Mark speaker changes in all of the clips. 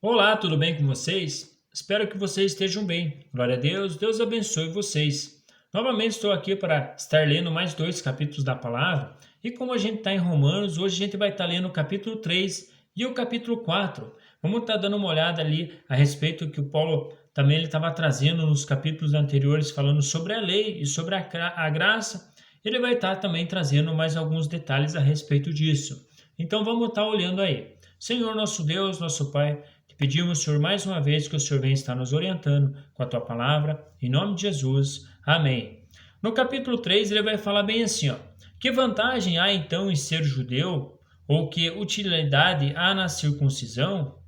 Speaker 1: Olá, tudo bem com vocês? Espero que vocês estejam bem. Glória a Deus, Deus abençoe vocês. Novamente estou aqui para estar lendo mais dois capítulos da palavra. E como a gente está em Romanos, hoje a gente vai estar lendo o capítulo 3 e o capítulo 4. Vamos estar dando uma olhada ali a respeito do que o Paulo também ele estava trazendo nos capítulos anteriores, falando sobre a lei e sobre a graça. Ele vai estar também trazendo mais alguns detalhes a respeito disso. Então vamos estar olhando aí. Senhor nosso Deus, nosso Pai, te pedimos, Senhor, mais uma vez que o Senhor venha estar nos orientando com a tua palavra, em nome de Jesus. Amém. No capítulo 3 ele vai falar bem assim, ó: que vantagem há então em ser judeu? Ou que utilidade há na circuncisão?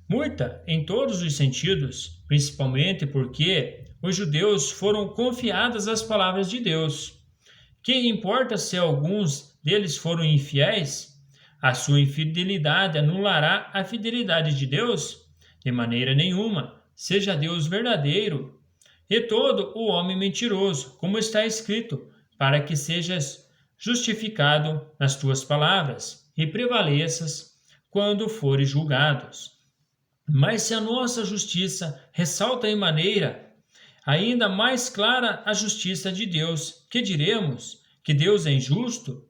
Speaker 1: Muita, em todos os sentidos, principalmente porque os judeus foram confiadas as palavras de Deus. Que importa se alguns deles foram infiéis? A sua infidelidade anulará a fidelidade de Deus? De maneira nenhuma. Seja Deus verdadeiro e todo o homem mentiroso, como está escrito, para que sejas justificado nas tuas palavras e prevaleças quando fores julgados. Mas se a nossa justiça ressalta em maneira ainda mais clara a justiça de Deus, que diremos? Que Deus é injusto?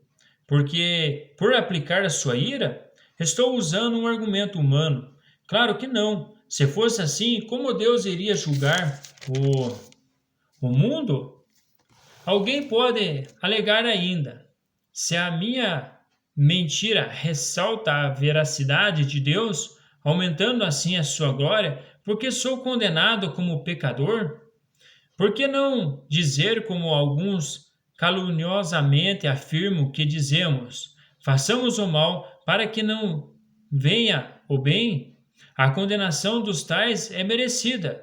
Speaker 1: Porque, por aplicar a sua ira, estou usando um argumento humano. Claro que não. Se fosse assim, como Deus iria julgar o mundo? Alguém pode alegar ainda: se a minha mentira ressalta a veracidade de Deus, aumentando assim a sua glória, porque sou condenado como pecador? Por que não dizer, como alguns caluniosamente afirmam que dizemos: façamos o mal para que não venha o bem? A condenação dos tais é merecida.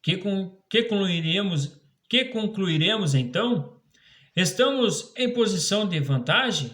Speaker 1: Que concluiremos então? Estamos em posição de vantagem?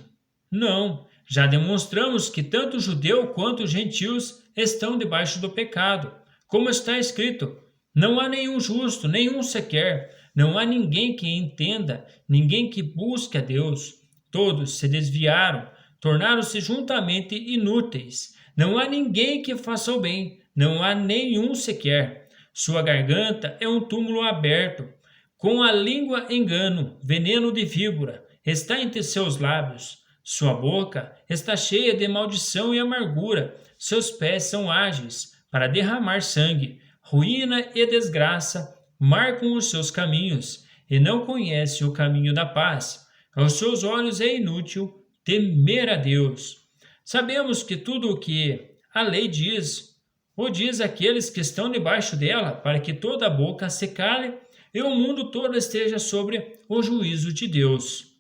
Speaker 1: Não. Já demonstramos que tanto judeu quanto os gentios estão debaixo do pecado. Como está escrito: não há nenhum justo, nenhum sequer. Não há ninguém que entenda, ninguém que busque a Deus. Todos se desviaram, tornaram-se juntamente inúteis. Não há ninguém que faça o bem, não há nenhum sequer. Sua garganta é um túmulo aberto. Com a língua engano, veneno de víbora está entre seus lábios. Sua boca está cheia de maldição e amargura. Seus pés são ágeis para derramar sangue. Ruína e desgraça marcam os seus caminhos, e não conhece o caminho da paz. Aos seus olhos é inútil temer a Deus. Sabemos que tudo o que a lei diz, o diz aqueles que estão debaixo dela, para que toda a boca se cale e o mundo todo esteja sobre o juízo de Deus.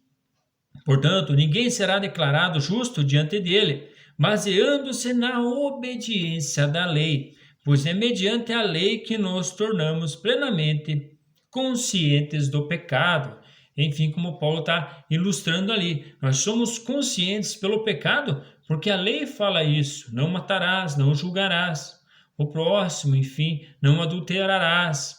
Speaker 1: Portanto, ninguém será declarado justo diante dele, baseando-se na obediência da lei, pois é mediante a lei que nos tornamos plenamente conscientes do pecado. Enfim, como Paulo está ilustrando ali, nós somos conscientes pelo pecado porque a lei fala isso: não matarás, não julgarás o próximo, enfim, não adulterarás.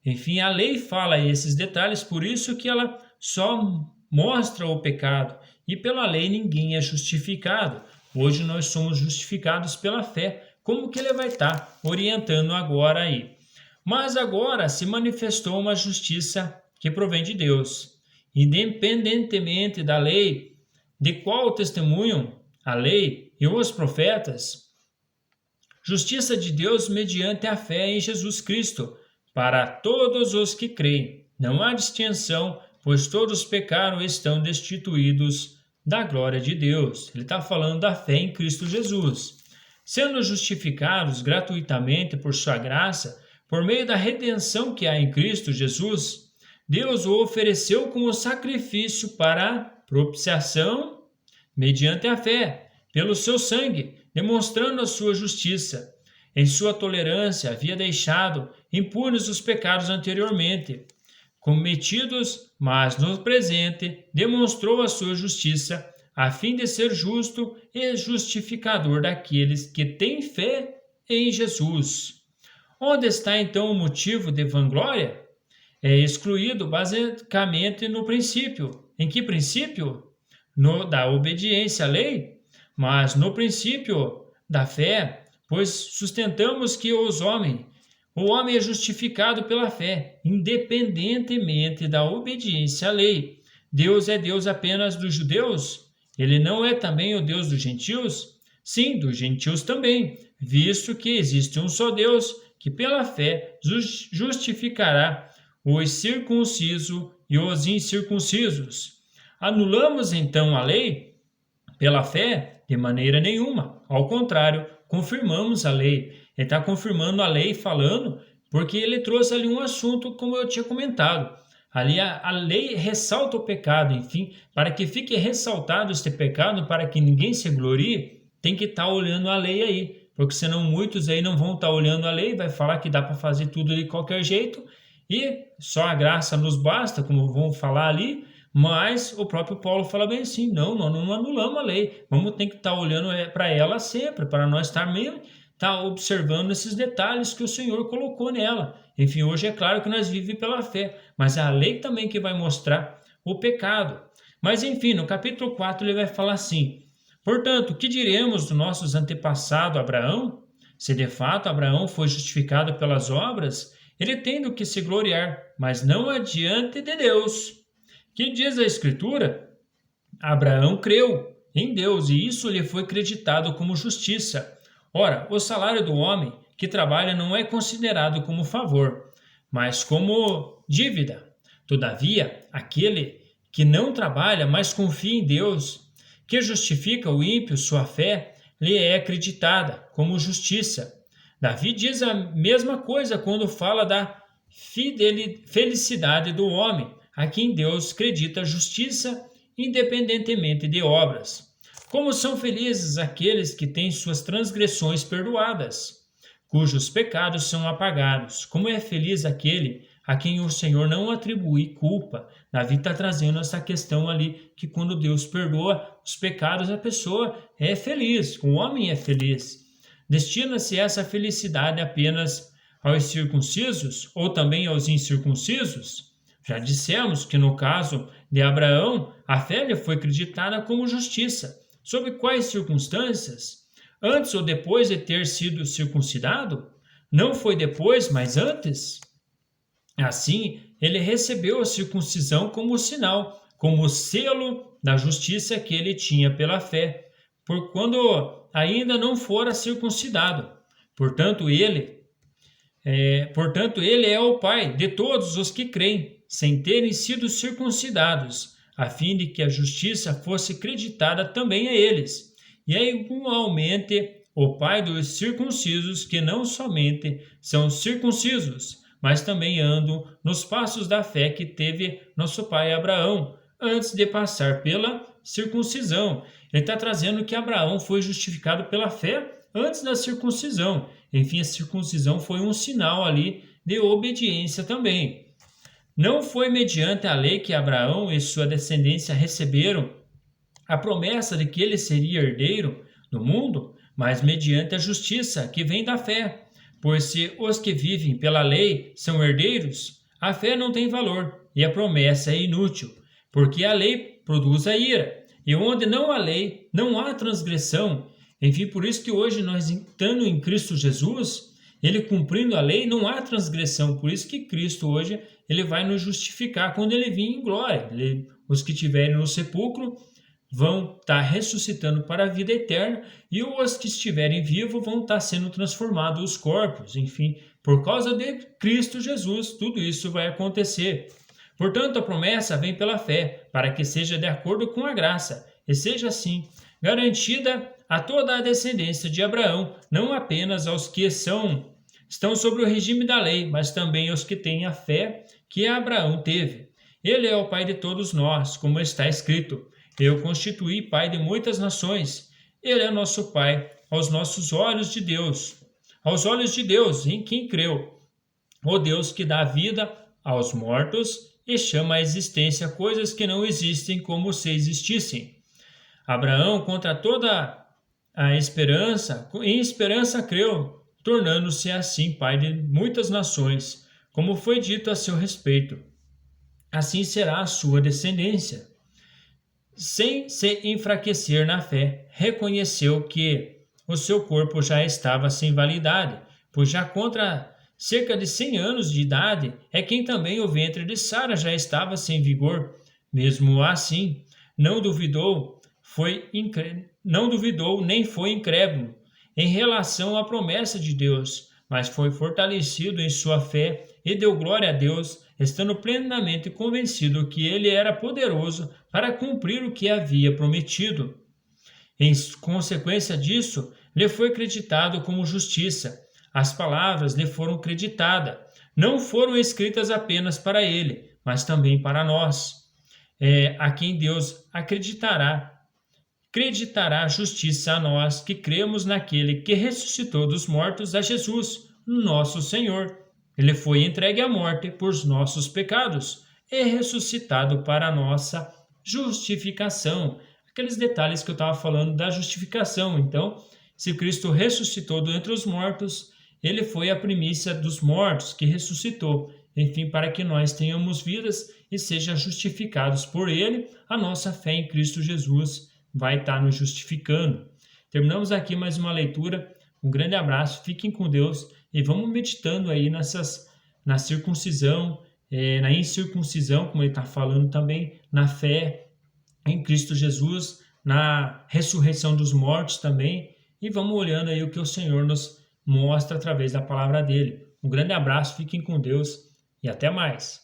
Speaker 1: Enfim, a lei fala esses detalhes, por isso que ela só mostra o pecado. E pela lei ninguém é justificado. Hoje nós somos justificados pela fé. Como que ele vai estar orientando agora aí? Mas agora se manifestou uma justiça que provém de Deus. Independentemente da lei, de qual testemunham a lei e os profetas, justiça de Deus mediante a fé em Jesus Cristo, para todos os que creem. Não há distinção, pois todos pecaram e estão destituídos da glória de Deus. Ele está falando da fé em Cristo Jesus. Sendo justificados gratuitamente por sua graça, por meio da redenção que há em Cristo Jesus, Deus o ofereceu como sacrifício para propiciação mediante a fé, pelo seu sangue, demonstrando a sua justiça. Em sua tolerância havia deixado impunes os pecados anteriormente cometidos, mas no presente demonstrou a sua justiça, a fim de ser justo e justificador daqueles que têm fé em Jesus. Onde está então o motivo de vanglória? É excluído basicamente no princípio. Em que princípio? No da obediência à lei, mas no princípio da fé, pois sustentamos que o homem é justificado pela fé, independentemente da obediência à lei. Deus é Deus apenas dos judeus? Ele não é também o Deus dos gentios? Sim, dos gentios também, visto que existe um só Deus que pela fé justificará os circuncisos e os incircuncisos. Anulamos então a lei pela fé? De maneira nenhuma. Ao contrário, confirmamos a lei. Ele está confirmando a lei falando, porque ele trouxe ali um assunto, como eu tinha comentado. Ali a lei ressalta o pecado, enfim, para que fique ressaltado este pecado, para que ninguém se glorie, tem que estar olhando a lei aí, porque senão muitos aí não vão estar olhando a lei, vai falar que dá para fazer tudo de qualquer jeito, e só a graça nos basta, como vão falar ali, mas o próprio Paulo fala bem assim, não, nós não anulamos a lei, vamos ter que estar olhando para ela sempre, para nós estar mesmo, estar observando esses detalhes que o Senhor colocou nela. Enfim, hoje é claro que nós vivemos pela fé, mas é a lei também que vai mostrar o pecado. Mas enfim, no capítulo 4 ele vai falar assim, portanto, o que diremos dos nossos antepassados Abraão? Se de fato Abraão foi justificado pelas obras, ele tem do que se gloriar, mas não adiante de Deus. Que diz a Escritura? Abraão creu em Deus e isso lhe foi creditado como justiça. Ora, o salário do homem que trabalha não é considerado como favor, mas como dívida. Todavia, aquele que não trabalha, mas confia em Deus, que justifica o ímpio, sua fé lhe é acreditada como justiça. Davi diz a mesma coisa quando fala da felicidade do homem, a quem Deus acredita justiça, independentemente de obras. Como são felizes aqueles que têm suas transgressões perdoadas, cujos pecados são apagados. Como é feliz aquele a quem o Senhor não atribui culpa. Davi está trazendo essa questão ali, que quando Deus perdoa os pecados, a pessoa é feliz, o homem é feliz. Destina-se essa felicidade apenas aos circuncisos ou também aos incircuncisos? Já dissemos que no caso de Abraão, a fé lhe foi acreditada como justiça. Sob quais circunstâncias? Antes ou depois de ter sido circuncidado? Não foi depois, mas antes? Assim, ele recebeu a circuncisão como sinal, como selo da justiça que ele tinha pela fé, por quando ainda não fora circuncidado. Portanto, ele é o Pai de todos os que creem, sem terem sido circuncidados, a fim de que a justiça fosse creditada também a eles. E é igualmente o Pai dos circuncisos, que não somente são circuncisos, mas também andam nos passos da fé que teve nosso pai Abraão, antes de passar pela circuncisão. Ele está trazendo que Abraão foi justificado pela fé antes da circuncisão. Enfim, a circuncisão foi um sinal ali de obediência também. Não foi mediante a lei que Abraão e sua descendência receberam a promessa de que ele seria herdeiro do mundo, mas mediante a justiça que vem da fé. Pois se os que vivem pela lei são herdeiros, a fé não tem valor e a promessa é inútil, porque a lei produz a ira, e onde não há lei, não há transgressão. Enfim, por isso que hoje nós, estando em Cristo Jesus, ele cumprindo a lei, não há transgressão. Por isso que Cristo hoje, ele vai nos justificar quando ele vir em glória. Os que estiverem no sepulcro vão estar ressuscitando para a vida eterna e os que estiverem vivos vão estar sendo transformados os corpos. Enfim, por causa de Cristo Jesus, tudo isso vai acontecer. Portanto, a promessa vem pela fé, para que seja de acordo com a graça, e seja assim garantida a toda a descendência de Abraão, não apenas aos que estão sobre o regime da lei, mas também aos que têm a fé que Abraão teve. Ele é o Pai de todos nós, como está escrito: eu constituí pai de muitas nações. Ele é nosso pai aos nossos olhos de Deus, aos olhos de Deus em quem creu. O Deus que dá vida aos mortos e chama à existência coisas que não existem como se existissem. Abraão, contra toda a esperança, em esperança creu, tornando-se assim pai de muitas nações, como foi dito a seu respeito. Assim será a sua descendência. Sem se enfraquecer na fé, reconheceu que o seu corpo já estava sem validade, pois já contra cerca de 100 anos de idade é quem também o ventre de Sara já estava sem vigor. Mesmo assim, não duvidou, não duvidou nem foi incrédulo em relação à promessa de Deus, mas foi fortalecido em sua fé e deu glória a Deus, estando plenamente convencido que ele era poderoso para cumprir o que havia prometido. Em consequência disso, lhe foi creditado como justiça. As palavras lhe foram creditadas. Não foram escritas apenas para ele, mas também para nós, a quem Deus creditará justiça a nós que cremos naquele que ressuscitou dos mortos, a Jesus, nosso Senhor. Ele foi entregue à morte por nossos pecados e ressuscitado para a nossa justificação. Aqueles detalhes que eu estava falando da justificação. Então, se Cristo ressuscitou dentre os mortos, ele foi a primícia dos mortos que ressuscitou, enfim, para que nós tenhamos vidas e sejam justificados por ele, a nossa fé em Cristo Jesus vai estar nos justificando. Terminamos aqui mais uma leitura. Um grande abraço, fiquem com Deus e vamos meditando aí na circuncisão, na incircuncisão, como ele está falando também, na fé em Cristo Jesus, na ressurreição dos mortos também, e vamos olhando aí o que o Senhor nos mostra através da palavra dele. Um grande abraço, fiquem com Deus e até mais.